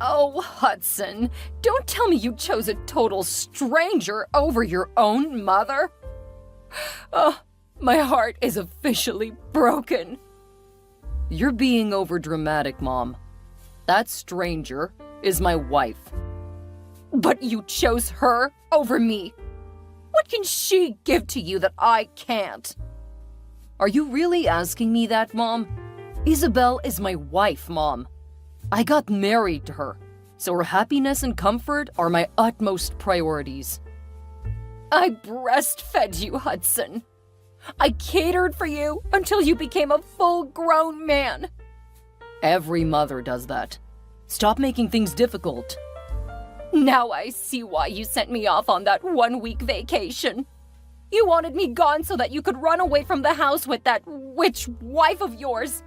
Oh, Hudson, don't tell me you chose a total stranger over your own mother. Oh, my heart is officially broken. You're being overdramatic, Mom. That stranger is my wife. But you chose her over me. What can she give to you that I can't? Are you really asking me that, Mom? Isabel is my wife, Mom. I got married to her, so her happiness and comfort are my utmost priorities. I breastfed you, Hudson. I catered for you until you became a full-grown man. Every mother does that. Stop making things difficult. Now I see why you sent me off on that 1-week vacation. You wanted me gone so that you could run away from the house with that witch wife of yours.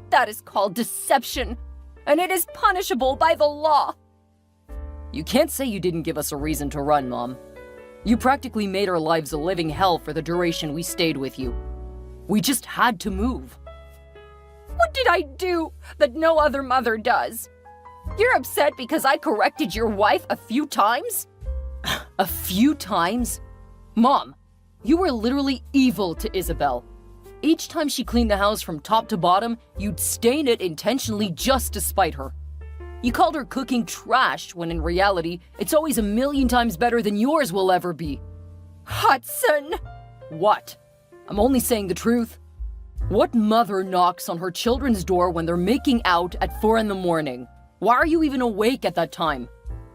That is called deception, and it is punishable by the law. You can't say you didn't give us a reason to run, Mom. You practically made our lives a living hell for the duration we stayed with you. We just had to move. What did I do that no other mother does? You're upset because I corrected your wife a few times? A few times? Mom, you were literally evil to Isabel. Each time she cleaned the house from top to bottom, you'd stain it intentionally just to spite her. You called her cooking trash when in reality, it's always a million times better than yours will ever be. Hudson! What? I'm only saying the truth. What mother knocks on her children's door when they're making out at 4 a.m? Why are you even awake at that time?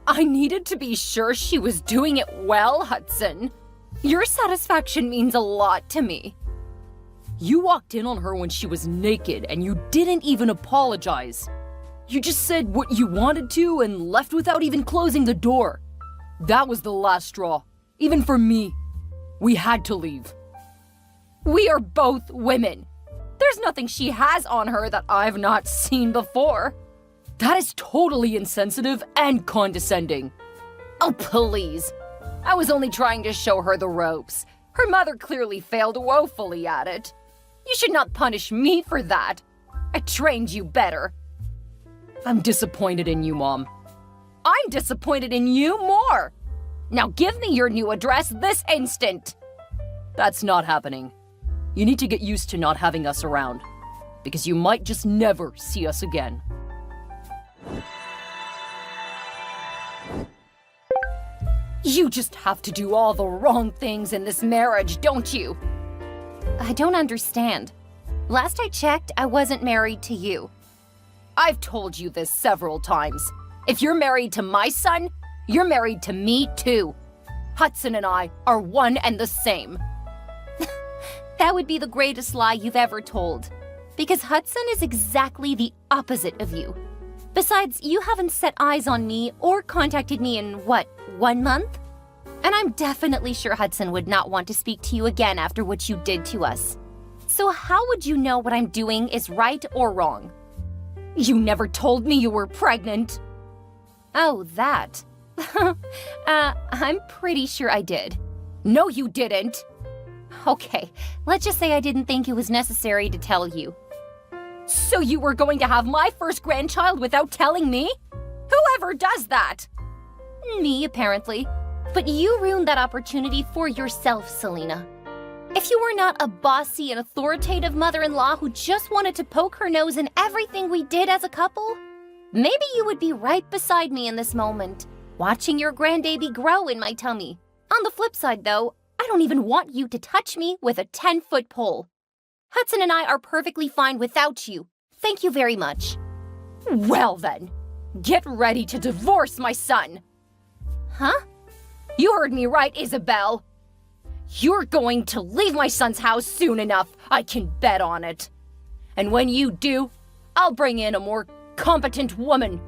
I needed to be sure she was doing it well, Hudson. Your satisfaction means a lot to me. You walked in on her when she was naked and you didn't even apologize. You just said what you wanted to and left without even closing the door. That was the last straw, even for me. We had to leave. We are both women. There's nothing she has on her that I've not seen before. That is totally insensitive and condescending. Oh, please. I was only trying to show her the ropes. Her mother clearly failed woefully at it. You should not punish me for that. I trained you better. I'm disappointed in you, Mom. I'm disappointed in you more. Now give me your new address this instant. That's not happening. You need to get used to not having us around, because you might just never see us again. You just have to do all the wrong things in this marriage, don't you? I don't understand. Last I checked, I wasn't married to you. I've told you this several times. If you're married to my son, you're married to me too. Hudson and I are one and the same. That would be the greatest lie you've ever told. Because Hudson is exactly the opposite of you. Besides, you haven't set eyes on me or contacted me in, 1 month? And I'm definitely sure Hudson would not want to speak to you again after what you did to us. So how would you know what I'm doing is right or wrong? You never told me you were pregnant. Oh, that. I'm pretty sure I did. No, you didn't. Okay, let's just say I didn't think it was necessary to tell you. So you were going to have my first grandchild without telling me? Whoever does that? Me, apparently. But you ruined that opportunity for yourself, Selena. If you were not a bossy and authoritative mother-in-law who just wanted to poke her nose in everything we did as a couple, maybe you would be right beside me in this moment, watching your grandbaby grow in my tummy. On the flip side, though, I don't even want you to touch me with a 10-foot pole. Hudson and I are perfectly fine without you. Thank you very much. Well then, get ready to divorce my son. Huh? You heard me right, Isabel. You're going to leave my son's house soon enough, I can bet on it. And when you do, I'll bring in a more competent woman.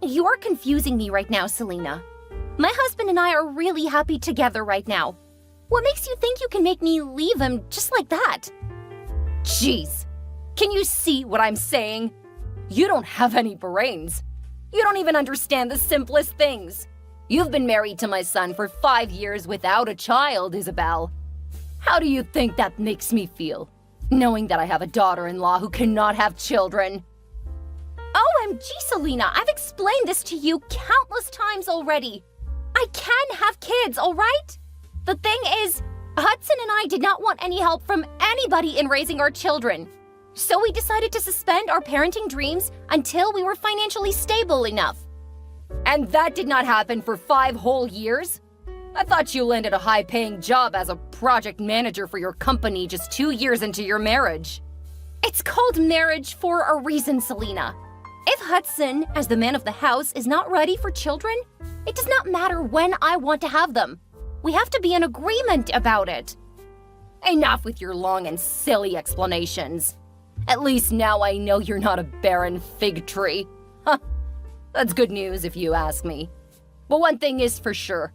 You're confusing me right now, Selena. My husband and I are really happy together right now. What makes you think you can make me leave him just like that? Jeez, can you see what I'm saying? You don't have any brains. You don't even understand the simplest things. You've been married to my son for 5 years without a child, Isabel. How do you think that makes me feel, knowing that I have a daughter-in-law who cannot have children? Oh, OMG, Selena, I've explained this to you countless times already. I can have kids, all right? The thing is, Hudson and I did not want any help from anybody in raising our children. So we decided to suspend our parenting dreams until we were financially stable enough. And that did not happen for 5 whole years? I thought you landed a high-paying job as a project manager for your company just 2 years into your marriage. It's called marriage for a reason, Selena. If Hudson, as the man of the house, is not ready for children, it does not matter when I want to have them. We have to be in agreement about it. Enough with your long and silly explanations. At least now I know you're not a barren fig tree. Huh. That's good news if you ask me. But one thing is for sure.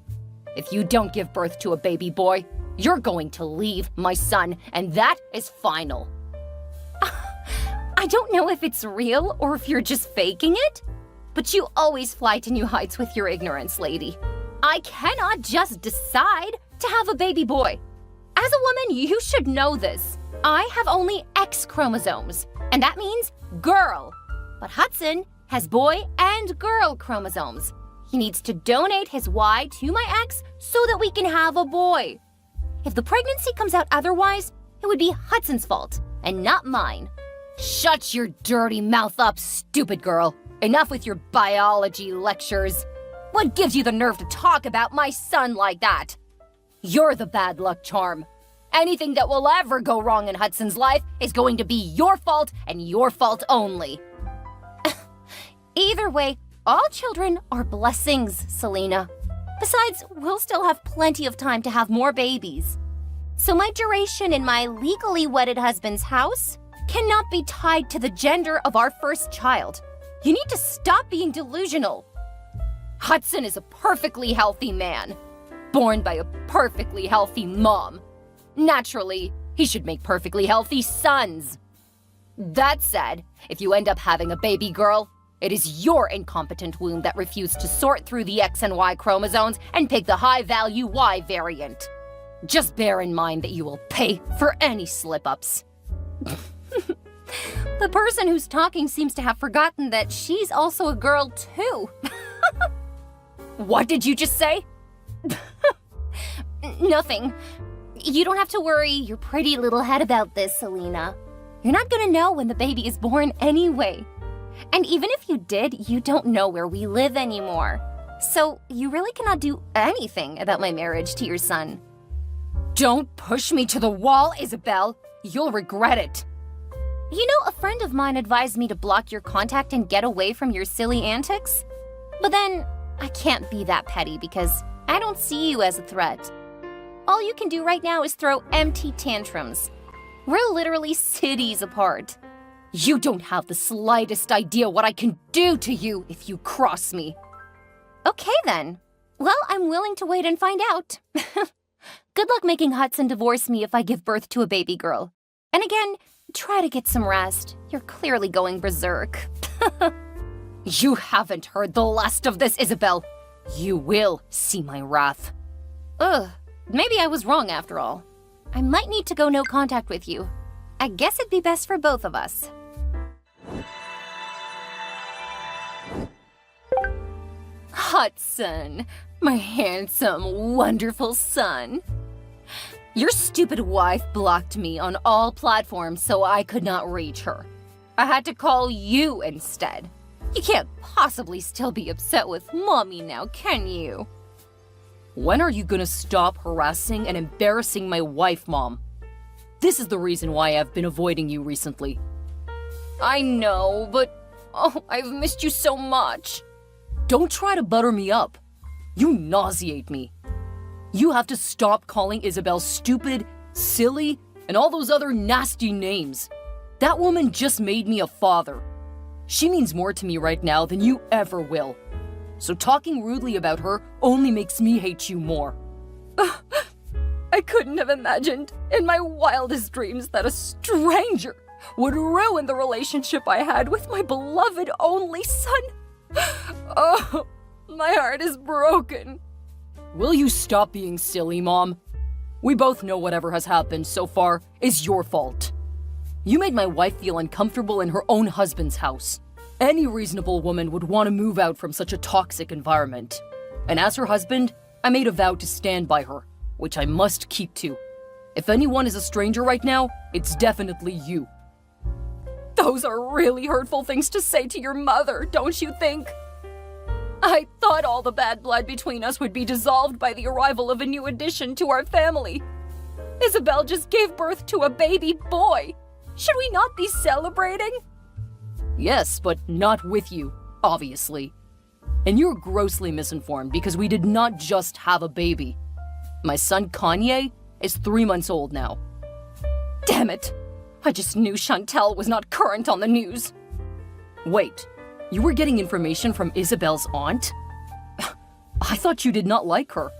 If you don't give birth to a baby boy, you're going to leave my son, and that is final. I don't know if it's real or if you're just faking it, but you always fly to new heights with your ignorance, lady. I cannot just decide to have a baby boy. As a woman, you should know this. I have only X chromosomes, and that means girl. But Hudson has boy and girl chromosomes. He needs to donate his Y to my X so that we can have a boy. If the pregnancy comes out otherwise, it would be Hudson's fault and not mine. Shut your dirty mouth up, stupid girl. Enough with your biology lectures. What gives you the nerve to talk about my son like that? You're the bad luck charm. Anything that will ever go wrong in Hudson's life is going to be your fault and your fault only. Either way, all children are blessings, Selena. Besides, we'll still have plenty of time to have more babies. So my duration in my legally wedded husband's house cannot be tied to the gender of our first child. You need to stop being delusional. Hudson is a perfectly healthy man, born by a perfectly healthy mom. Naturally, he should make perfectly healthy sons. That said, if you end up having a baby girl, it is your incompetent womb that refused to sort through the X and Y chromosomes and pick the high-value Y variant. Just bear in mind that you will pay for any slip-ups. The person who's talking seems to have forgotten that she's also a girl, too. What did you just say? Nothing. You don't have to worry your pretty little head about this, Selena. You're not gonna know when the baby is born anyway. And even if you did, you don't know where we live anymore. So you really cannot do anything about my marriage to your son. Don't push me to the wall, Isabel. You'll regret it. You know, a friend of mine advised me to block your contact and get away from your silly antics. But then, I can't be that petty because I don't see you as a threat. All you can do right now is throw empty tantrums. We're literally cities apart. You don't have the slightest idea what I can do to you if you cross me. Okay then. Well, I'm willing to wait and find out. Good luck making Hudson divorce me if I give birth to a baby girl. And again, try to get some rest. You're clearly going berserk. You haven't heard the last of this, Isabel. You will see my wrath. Ugh, maybe I was wrong after all. I might need to go no contact with you. I guess it'd be best for both of us. Hudson, my handsome, wonderful son. Your stupid wife blocked me on all platforms so I could not reach her. I had to call you instead. You can't possibly still be upset with Mommy now, can you? When are you gonna stop harassing and embarrassing my wife, Mom? This is the reason why I've been avoiding you recently. I know, but I've missed you so much. Don't try to butter me up. You nauseate me. You have to stop calling Isabel stupid, silly, and all those other nasty names. That woman just made me a father. She means more to me right now than you ever will. So talking rudely about her only makes me hate you more. I couldn't have imagined in my wildest dreams that a stranger would ruin the relationship I had with my beloved only son. Oh, my heart is broken. Will you stop being silly, Mom? We both know whatever has happened so far is your fault. You made my wife feel uncomfortable in her own husband's house. Any reasonable woman would want to move out from such a toxic environment. And as her husband, I made a vow to stand by her, which I must keep to. If anyone is a stranger right now, it's definitely you. Those are really hurtful things to say to your mother, don't you think? I thought all the bad blood between us would be dissolved by the arrival of a new addition to our family. Isabel just gave birth to a baby boy. Should we not be celebrating? Yes, but not with you, obviously. And you're grossly misinformed because we did not just have a baby. My son Kanye is 3 months old now. Damn it! I just knew Chantel was not current on the news. Wait, you were getting information from Isabel's aunt? I thought you did not like her.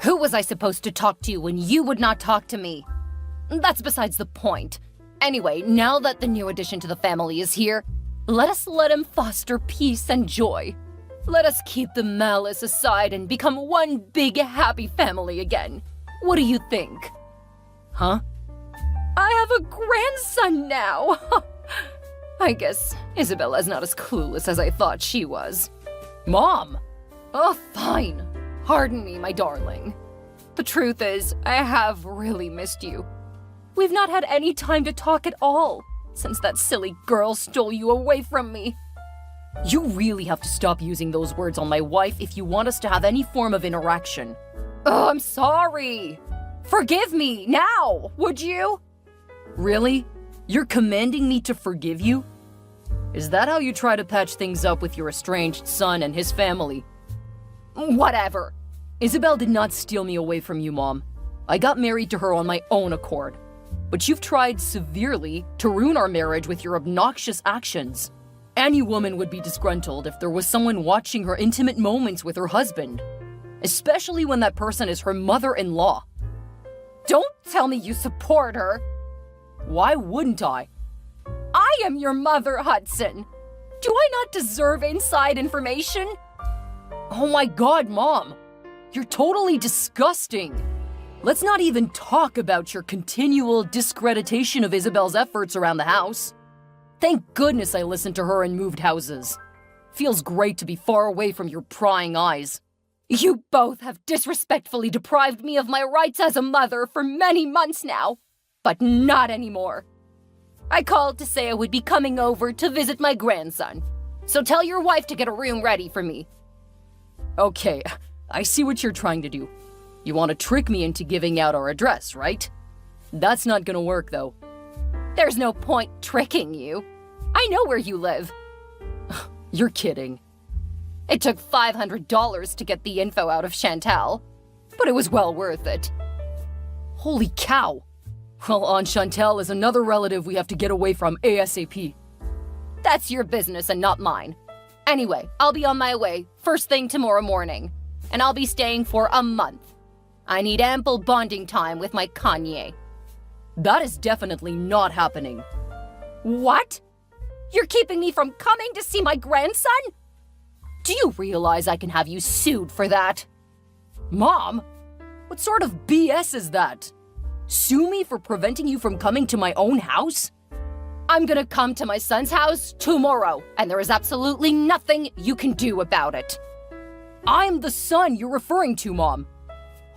Who was I supposed to talk to when you would not talk to me? That's besides the point. Anyway, now that the new addition to the family is here, let us let him foster peace and joy. Let us keep the malice aside and become one big happy family again. What do you think? Huh? I have a grandson now! I guess Isabella's not as clueless as I thought she was. Mom! Oh, fine. Pardon me, my darling. The truth is, I have really missed you. We've not had any time to talk at all since that silly girl stole you away from me. You really have to stop using those words on my wife if you want us to have any form of interaction. Oh, I'm sorry. Forgive me now, would you? Really? You're commanding me to forgive you? Is that how you try to patch things up with your estranged son and his family? Whatever. Isabel did not steal me away from you, Mom. I got married to her on my own accord. But you've tried severely to ruin our marriage with your obnoxious actions. Any woman would be disgruntled if there was someone watching her intimate moments with her husband, especially when that person is her mother-in-law. Don't tell me you support her. Why wouldn't I? I am your mother, Hudson. Do I not deserve inside information? Oh my God, Mom. You're totally disgusting. Let's not even talk about your continual discreditation of Isabel's efforts around the house. Thank goodness I listened to her and moved houses. Feels great to be far away from your prying eyes. You both have disrespectfully deprived me of my rights as a mother for many months now, but not anymore. I called to say I would be coming over to visit my grandson, so tell your wife to get a room ready for me. Okay, I see what you're trying to do. You want to trick me into giving out our address, right? That's not gonna work, though. There's no point tricking you. I know where you live. You're kidding. It took $500 to get the info out of Chantal, but it was well worth it. Holy cow! Well, Aunt Chantal is another relative we have to get away from ASAP. That's your business and not mine. Anyway, I'll be on my way first thing tomorrow morning, and I'll be staying for a month. I need ample bonding time with my Kanye. That is definitely not happening. What? You're keeping me from coming to see my grandson? Do you realize I can have you sued for that? Mom? What sort of BS is that? Sue me for preventing you from coming to my own house? I'm gonna come to my son's house tomorrow, and there is absolutely nothing you can do about it. I'm the son you're referring to, Mom.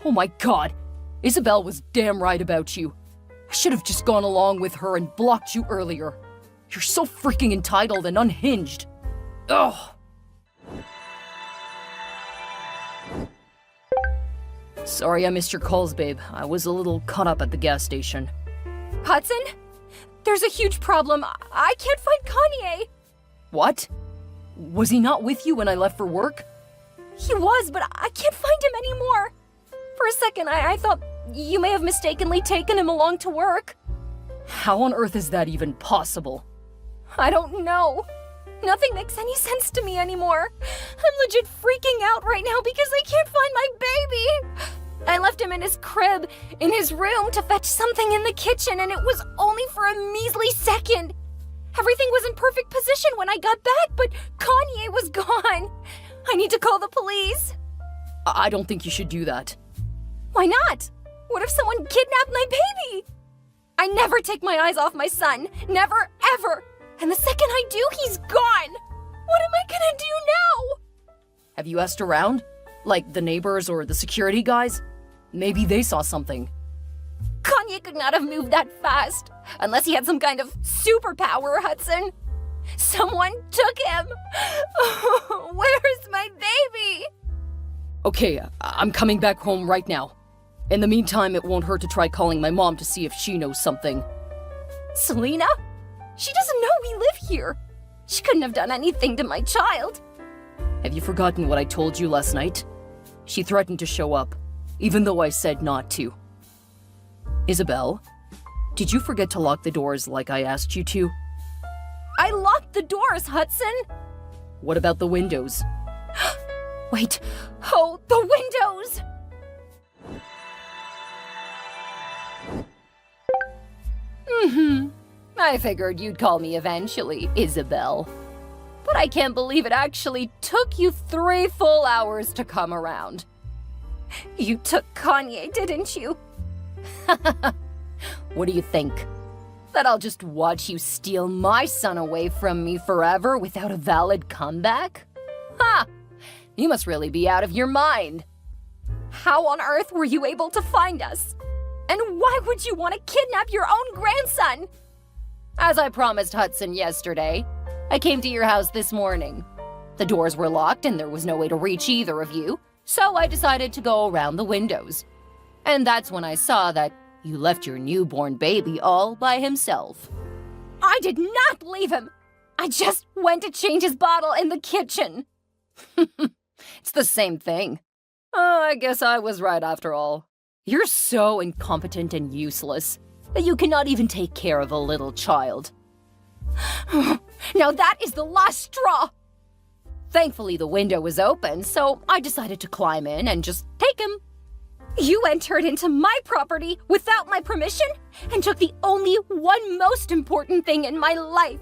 Oh my God, Isabel was damn right about you. I should have just gone along with her and blocked you earlier. You're so freaking entitled and unhinged. Ugh. Sorry I missed your calls, babe. I was a little caught up at the gas station. Hudson? There's a huge problem. I can't find Kanye. What? Was he not with you when I left for work? He was, but I can't find him anymore. For a second, I thought you may have mistakenly taken him along to work. How on earth is that even possible? I don't know. Nothing makes any sense to me anymore. I'm legit freaking out right now because I can't find my baby. I left him in his crib, in his room, to fetch something in the kitchen, and it was only for a measly second. Everything was in perfect position when I got back, but Kanye was gone. I need to call the police. I don't think you should do that. Why not? What if someone kidnapped my baby? I never take my eyes off my son. Never, ever. And the second I do, he's gone. What am I gonna do now? Have you asked around? Like the neighbors or the security guys? Maybe they saw something. Kanye could not have moved that fast, unless he had some kind of superpower, Hudson. Someone took him. Where's my baby? Okay, I'm coming back home right now. In the meantime, it won't hurt to try calling my mom to see if she knows something. Selena? She doesn't know we live here. She couldn't have done anything to my child. Have you forgotten what I told you last night? She threatened to show up, even though I said not to. Isabel, did you forget to lock the doors like I asked you to? I locked the doors, Hudson! What about the windows? Wait, oh, the windows! I figured you'd call me eventually, Isabel. But I can't believe it actually took you 3 full hours to come around. You took Kanye, didn't you? What do you think? That I'll just watch you steal my son away from me forever without a valid comeback? Ha! You must really be out of your mind. How on earth were you able to find us? And why would you want to kidnap your own grandson? As I promised Hudson yesterday, I came to your house this morning. The doors were locked and there was no way to reach either of you, so I decided to go around the windows. And that's when I saw that you left your newborn baby all by himself. I did not leave him. I just went to change his bottle in the kitchen. It's the same thing. Oh, I guess I was right after all. You're so incompetent and useless that you cannot even take care of a little child. Now that is the last straw. Thankfully, the window was open, so I decided to climb in and just take him. You entered into my property without my permission and took the only one most important thing in my life.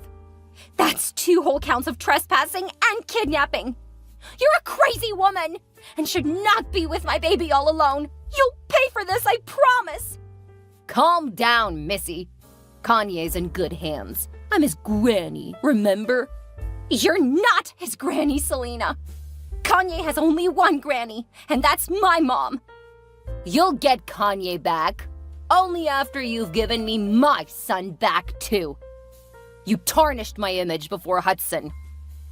That's 2 whole counts of trespassing and kidnapping. You're a crazy woman and should not be with my baby all alone. You'll pay for this, I promise. Calm down, Missy. Kanye's in good hands. I'm his granny, remember? You're not his granny, Selena. Kanye has only one granny, and that's my mom. You'll get Kanye back, only after you've given me my son back, too. You tarnished my image before Hudson.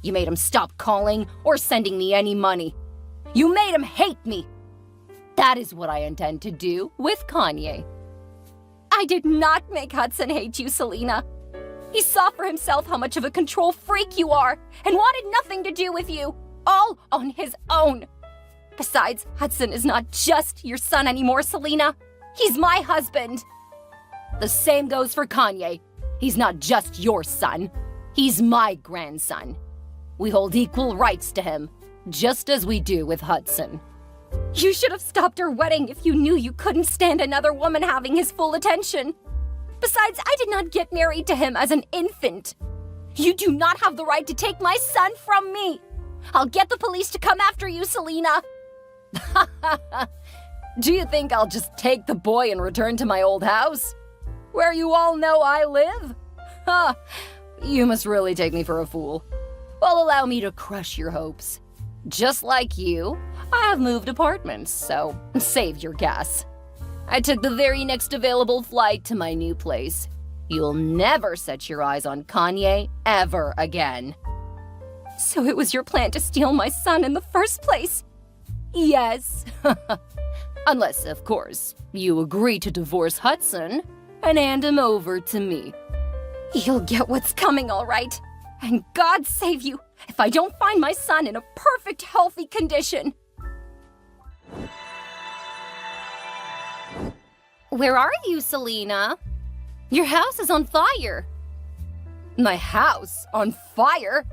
You made him stop calling or sending me any money. You made him hate me. That is what I intend to do with Kanye. I did not make Hudson hate you, Selena. He saw for himself how much of a control freak you are and wanted nothing to do with you, all on his own. Besides, Hudson is not just your son anymore, Selena. He's my husband. The same goes for Kanye. He's not just your son. He's my grandson. We hold equal rights to him, just as we do with Hudson. You should have stopped our wedding if you knew you couldn't stand another woman having his full attention. Besides, I did not get married to him as an infant. You do not have the right to take my son from me. I'll get the police to come after you, Selena. Do you think I'll just take the boy and return to my old house, where you all know I live? You must really take me for a fool. Well, allow me to crush your hopes. Just like you, I have moved apartments, so save your gas. I took the very next available flight to my new place. You'll never set your eyes on Kanye ever again. So it was your plan to steal my son in the first place? Yes. Unless, of course, you agree to divorce Hudson and hand him over to me. You'll get what's coming, all right. And God save you if I don't find my son in a perfect, healthy condition. Where are you, Selena? Your house is on fire. My house on fire?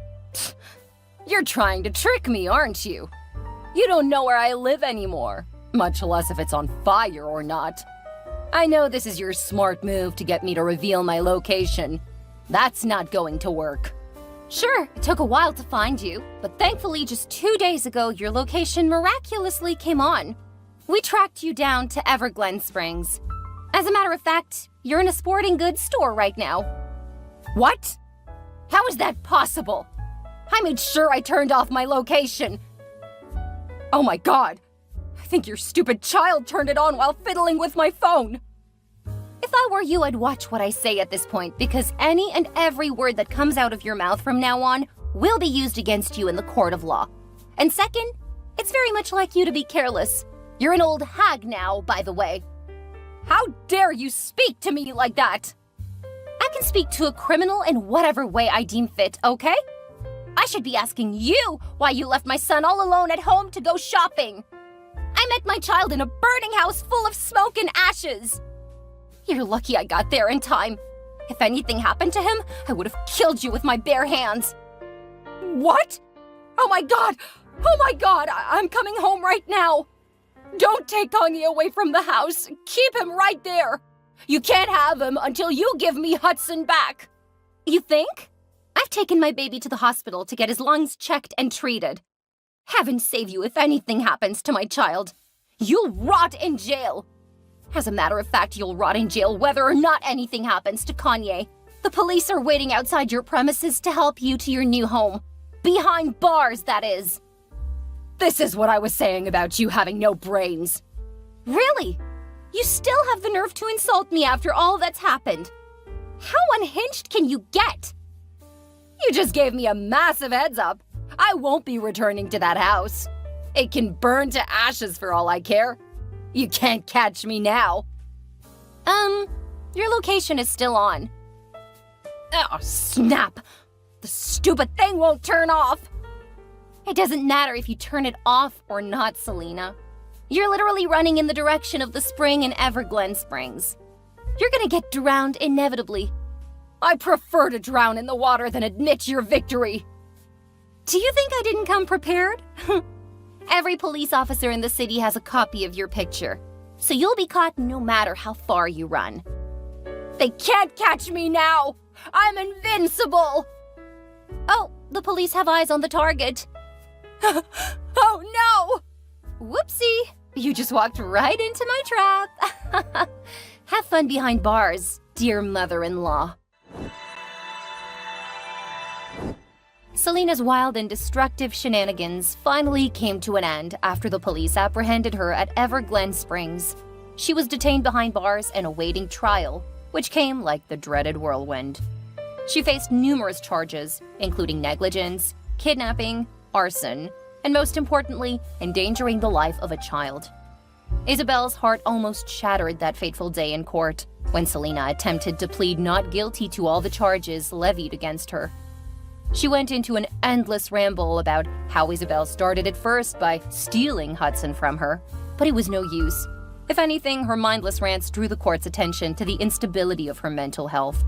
You're trying to trick me, aren't you? You don't know where I live anymore, much less if it's on fire or not. I know this is your smart move to get me to reveal my location. That's not going to work. Sure, it took a while to find you, but thankfully just 2 days ago your location miraculously came on. We tracked you down to Everglen Springs. As a matter of fact, you're in a sporting goods store right now. What? How is that possible? I made sure I turned off my location. Oh my god. I think your stupid child turned it on while fiddling with my phone. If I were you, I'd watch what I say at this point, because any and every word that comes out of your mouth from now on will be used against you in the court of law. And second, it's very much like you to be careless. You're an old hag now, by the way. How dare you speak to me like that? I can speak to a criminal in whatever way I deem fit, okay? I should be asking you why you left my son all alone at home to go shopping. I met my child in a burning house full of smoke and ashes. You're lucky I got there in time. If anything happened to him, I would have killed you with my bare hands. What? Oh my god! Oh my god! I'm coming home right now! Don't take Kanye away from the house! Keep him right there! You can't have him until you give me Hudson back! You think? I've taken my baby to the hospital to get his lungs checked and treated. Heaven save you if anything happens to my child. You'll rot in jail! As a matter of fact, you'll rot in jail whether or not anything happens to Kanye. The police are waiting outside your premises to help you to your new home. Behind bars, that is. This is what I was saying about you having no brains. Really? You still have the nerve to insult me after all that's happened. How unhinged can you get? You just gave me a massive heads up. I won't be returning to that house. It can burn to ashes for all I care. You can't catch me now. Your location is still on. Oh, snap! The stupid thing won't turn off! It doesn't matter if you turn it off or not, Selena. You're literally running in the direction of the spring in Everglen Springs. You're gonna get drowned inevitably. I prefer to drown in the water than admit your victory. Do you think I didn't come prepared? Every police officer in the city has a copy of your picture, so you'll be caught no matter how far you run. They can't catch me now! I'm invincible! Oh, the police have eyes on the target. Oh no! Whoopsie! You just walked right into my trap. Have fun behind bars, dear mother-in-law. Selena's wild and destructive shenanigans finally came to an end after the police apprehended her at Everglen Springs. She was detained behind bars and awaiting trial, which came like the dreaded whirlwind. She faced numerous charges, including negligence, kidnapping, arson, and most importantly, endangering the life of a child. Isabel's heart almost shattered that fateful day in court when Selena attempted to plead not guilty to all the charges levied against her. She went into an endless ramble about how Isabel started at first by stealing Hudson from her, but it was no use. If anything, her mindless rants drew the court's attention to the instability of her mental health.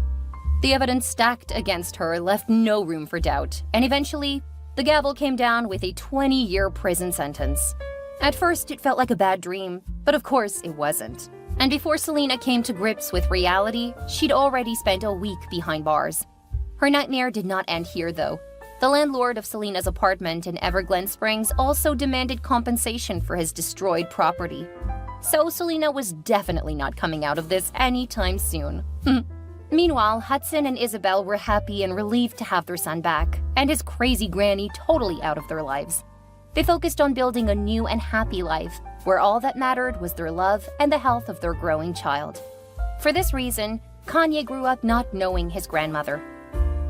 The evidence stacked against her left no room for doubt, and eventually, the gavel came down with a 20-year prison sentence. At first, it felt like a bad dream, but of course it wasn't. And before Selena came to grips with reality, she'd already spent a week behind bars. Her nightmare did not end here, though. The landlord of Selena's apartment in Everglen Springs also demanded compensation for his destroyed property. So Selena was definitely not coming out of this anytime soon. Meanwhile, Hudson and Isabel were happy and relieved to have their son back, and his crazy granny totally out of their lives. They focused on building a new and happy life, where all that mattered was their love and the health of their growing child. For this reason, Kanye grew up not knowing his grandmother.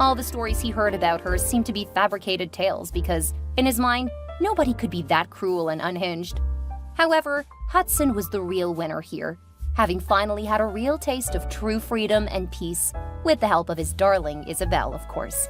All the stories he heard about her seemed to be fabricated tales because, in his mind, nobody could be that cruel and unhinged. However, Hudson was the real winner here, having finally had a real taste of true freedom and peace, with the help of his darling Isabel, of course.